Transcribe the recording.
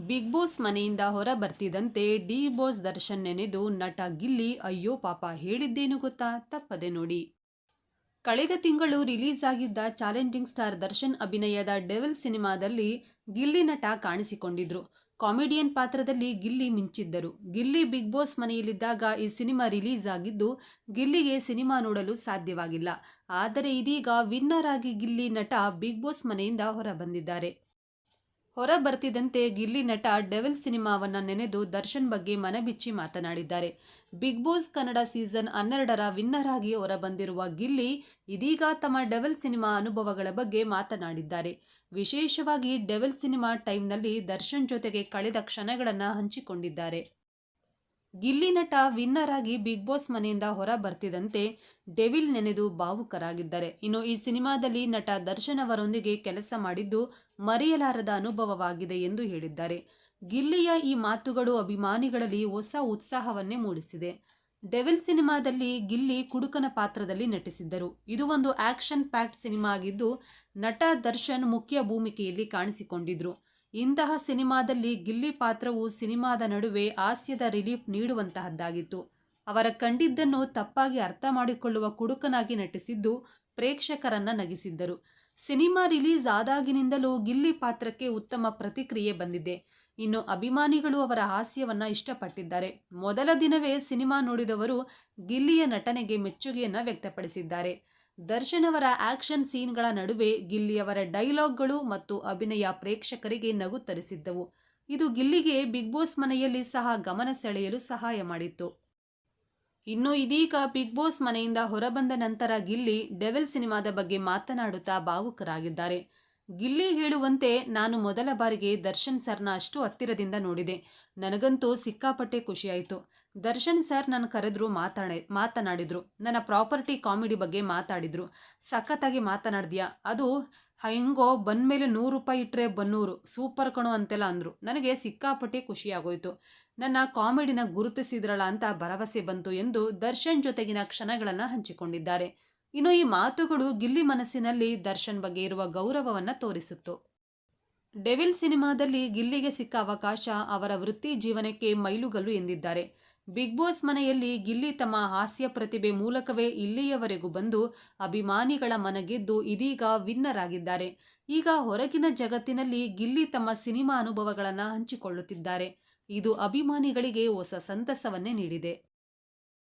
Big boss ಮನೆಯಿಂದ ಹೊರ ಬರ್ತಿದ್ದಂತೆ D boss Darshan ನೆನೆದು ನಟ ಗಿಲ್ಲಿ ಅಯ್ಯೋ ಪಾಪ ಹೇಳಿದ್ದೇನು ಗೊತ್ತಾ, ತಪ್ಪದೆ ನೋಡಿ. ಕಳೆದ ತಿಂಗಳು ರಿಲೀಸ್ ಆಗಿದ್ದ ಚಾಲೆಂಜಿಂಗ್ ಸ್ಟಾರ್ ದರ್ಶನ್ ಅಭಿನಯದ ಡೆವಿಲ್ ಸಿನಿಮಾದಲ್ಲಿ ಗಿಲ್ಲಿ ನಟ ಕಾಣಿಸಿಕೊಂಡಿದ್ರು. ಕಾಮಿಡಿಯನ್ ಪಾತ್ರದಲ್ಲಿ ಗಿಲ್ಲಿ ಮಿಂಚಿದ್ದರು. ಗಿಲ್ಲಿ ಬಿಗ್ ಬಾಸ್ ಮನೆಯಲ್ಲಿದ್ದಾಗ ಈ ಸಿನಿಮಾ ರಿಲೀಸ್ ಆಗಿದ್ದು ಗಿಲ್ಲಿಗೆ ಸಿನಿಮಾ ನೋಡಲು ಸಾಧ್ಯವಾಗಿಲ್ಲ. ಆದರೆ ಇದೀಗ ವಿನ್ನರ್ ಆಗಿ ಗಿಲ್ಲಿ ನಟ ಬಿಗ್ ಬಾಸ್ ಮನೆಯಿಂದ ಹೊರ ಬಂದಿದ್ದಾರೆ. ಹೊರ ಬರ್ತಿದ್ದಂತೆ ಗಿಲ್ಲಿ ನಟ ಡೆವಿಲ್ ಸಿನಿಮಾವನ್ನ ನೆನೆದು ದರ್ಶನ್ ಬಗ್ಗೆ ಮನಬಿಚ್ಚಿ ಮಾತನಾಡಿದ್ದಾರೆ. ಬಿಗ್ ಬಾಸ್ ಕನ್ನಡ ಸೀಸನ್ 12ರ ವಿನ್ನರ್ ಆಗಿ ಹೊರಬಂದಿರುವ ಗಿಲ್ಲಿ ಇದೀಗ ತಮ್ಮ ಡೆವಿಲ್ ಸಿನಿಮಾ ಅನುಭವಗಳ ಬಗ್ಗೆ ಮಾತನಾಡಿದ್ದಾರೆ. ವಿಶೇಷವಾಗಿ ಡೆವಿಲ್ ಸಿನಿಮಾ ಟೈಮ್ನಲ್ಲಿ ದರ್ಶನ್ ಜೊತೆಗೆ ಕಳೆದ ಕ್ಷಣಗಳನ್ನು ಹಂಚಿಕೊಂಡಿದ್ದಾರೆ. ಗಿಲ್ಲಿ ನಟ ವಿನ್ನರ್ ಆಗಿ ಬಿಗ್ ಬಾಸ್ ಮನೆಯಿಂದ ಹೊರ ಬರ್ತಿದ್ದಂತೆ ಡೆವಿಲ್ ನೆನೆದು ಭಾವುಕರಾಗಿದ್ದಾರೆ. ಇನ್ನು ಈ ಸಿನಿಮಾದಲ್ಲಿ ನಟ ದರ್ಶನ್ ಅವರೊಂದಿಗೆ ಕೆಲಸ ಮಾಡಿದ್ದು ಮರೆಯಲಾರದ ಅನುಭವವಾಗಿದೆ ಎಂದು ಹೇಳಿದ್ದಾರೆ. ಗಿಲ್ಲಿಯ ಈ ಮಾತುಗಳು ಅಭಿಮಾನಿಗಳಲ್ಲಿ ಹೊಸ ಉತ್ಸಾಹವನ್ನೇ ಮೂಡಿಸಿದೆ. ಡೆವಿಲ್ ಸಿನಿಮಾದಲ್ಲಿ ಗಿಲ್ಲಿ ಕುಡುಕನ ಪಾತ್ರದಲ್ಲಿ ನಟಿಸಿದ್ದರು. ಇದು ಒಂದು ಆಕ್ಷನ್ ಪ್ಯಾಕ್ಡ್ ಸಿನಿಮಾ ಆಗಿದ್ದು ನಟ ದರ್ಶನ್ ಮುಖ್ಯ ಭೂಮಿಕೆಯಲ್ಲಿ ಕಾಣಿಸಿಕೊಂಡಿದ್ರು. ಇಂತಹ ಸಿನಿಮಾದಲ್ಲಿ ಗಿಲ್ಲಿ ಪಾತ್ರವು ಸಿನಿಮಾದ ನಡುವೆ ಹಾಸ್ಯದ ರಿಲೀಫ್ ನೀಡುವಂತಹದ್ದಾಗಿತ್ತು. ಅವರ ಕಂಡಿದ್ದನ್ನು ತಪ್ಪಾಗಿ ಅರ್ಥ ಮಾಡಿಕೊಳ್ಳುವ ಕುಡುಕನಾಗಿ ನಟಿಸಿದ್ದು ಪ್ರೇಕ್ಷಕರನ್ನ ನಗಿಸಿದ್ದರು. ಸಿನಿಮಾ ರಿಲೀಸ್ ಆದಾಗಿನಿಂದಲೂ ಗಿಲ್ಲಿ ಪಾತ್ರಕ್ಕೆ ಉತ್ತಮ ಪ್ರತಿಕ್ರಿಯೆ ಬಂದಿದೆ. ಇನ್ನು ಅಭಿಮಾನಿಗಳು ಅವರ ಹಾಸ್ಯವನ್ನ ಇಷ್ಟಪಟ್ಟಿದ್ದಾರೆ. ಮೊದಲ ದಿನವೇ ಸಿನಿಮಾ ನೋಡಿದವರು ಗಿಲ್ಲಿಯ ನಟನೆಗೆ ಮೆಚ್ಚುಗೆಯನ್ನ ವ್ಯಕ್ತಪಡಿಸಿದ್ದಾರೆ. ದರ್ಶನ್ ಅವರ ಆಕ್ಷನ್ ಸೀನ್ಗಳ ನಡುವೆ ಗಿಲ್ಲಿಯವರ ಡೈಲಾಗ್ಗಳು ಮತ್ತು ಅಭಿನಯ ಪ್ರೇಕ್ಷಕರಿಗೆ ನಗು ತರಿಸಿದ್ದವು. ಇದು ಗಿಲ್ಲಿಗೆ ಬಿಗ್ ಬಾಸ್ ಮನೆಯಲ್ಲಿ ಸಹ ಗಮನ ಸೆಳೆಯಲು ಸಹಾಯ ಮಾಡಿತ್ತು. ಇನ್ನು ಇದೀಗ ಬಿಗ್ ಬಾಸ್ ಮನೆಯಿಂದ ಹೊರಬಂದ ನಂತರ ಗಿಲ್ಲಿ ಡೆವಿಲ್ ಸಿನಿಮಾದ ಬಗ್ಗೆ ಮಾತನಾಡುತ್ತಾ ಭಾವುಕರಾಗಿದ್ದಾರೆ. ಗಿಲ್ಲಿ ಹೇಳುವಂತೆ, ನಾನು ಮೊದಲ ಬಾರಿಗೆ ದರ್ಶನ್ ಸರ್ನ ಅಷ್ಟು ಹತ್ತಿರದಿಂದ ನೋಡಿದೆ. ನನಗಂತೂ ಸಿಕ್ಕಾಪಟ್ಟೆ ಖುಷಿಯಾಯಿತು. ದರ್ಶನ್ ಸರ್ ನನ್ನ ಕರೆದ್ರು, ಮಾತನಾಡಿದ್ರು. ನನ್ನ ಪ್ರಾಪರ್ಟಿ ಕಾಮಿಡಿ ಬಗ್ಗೆ ಮಾತಾಡಿದ್ರು. ಸಖತ್ತಾಗಿ ಮಾತನಾಡಿದ್ಯಾ, ಅದು ಹೆಂಗೋ ಬಂದ್ಮೇಲೆ 100 ರೂಪಾಯಿ ಇಟ್ಟರೆ ಬನ್ನೂರು, ಸೂಪರ್ ಕಣೋ ಅಂತೆಲ್ಲ ಅಂದರು. ನನಗೆ ಸಿಕ್ಕಾಪಟ್ಟೆ ಖುಷಿಯಾಗೋಯ್ತು. ನನ್ನ ಕಾಮಿಡಿನ ಗುರುತಿಸಿದ್ರಲ್ಲ ಅಂತ ಭರವಸೆ ಬಂತು ಎಂದು ದರ್ಶನ್ ಜೊತೆಗಿನ ಕ್ಷಣಗಳನ್ನು ಹಂಚಿಕೊಂಡಿದ್ದಾರೆ. ಇನ್ನು ಈ ಮಾತುಗಳು ಗಿಲ್ಲಿ ಮನಸ್ಸಿನಲ್ಲಿ ದರ್ಶನ್ ಬಗ್ಗೆ ಇರುವ ಗೌರವವನ್ನು ತೋರಿಸಿತ್ತು. ಡೆವಿಲ್ ಸಿನಿಮಾದಲ್ಲಿ ಗಿಲ್ಲಿಗೆ ಸಿಕ್ಕ ಅವಕಾಶ ಅವರ ವೃತ್ತಿ ಜೀವನಕ್ಕೆ ಮೈಲುಗಲ್ಲು ಎಂದಿದ್ದಾರೆ. ಬಿಗ್ ಬಾಸ್ ಮನೆಯಲ್ಲಿ ಗಿಲ್ಲಿ ತಮ್ಮ ಹಾಸ್ಯ ಪ್ರತಿಭೆ ಮೂಲಕವೇ ಇಲ್ಲಿಯವರೆಗೂ ಬಂದು ಅಭಿಮಾನಿಗಳ ಮನಗೆದ್ದು ಇದೀಗ ವಿನ್ನರ್ ಆಗಿದ್ದಾರೆ. ಈಗ ಹೊರಗಿನ ಜಗತ್ತಿನಲ್ಲಿ ಗಿಲ್ಲಿ ತಮ್ಮ ಸಿನಿಮಾ ಅನುಭವಗಳನ್ನು ಹಂಚಿಕೊಳ್ಳುತ್ತಿದ್ದಾರೆ. ಇದು ಅಭಿಮಾನಿಗಳಿಗೆ ಹೊಸ ಸಂತಸವನ್ನೇ ನೀಡಿದೆ.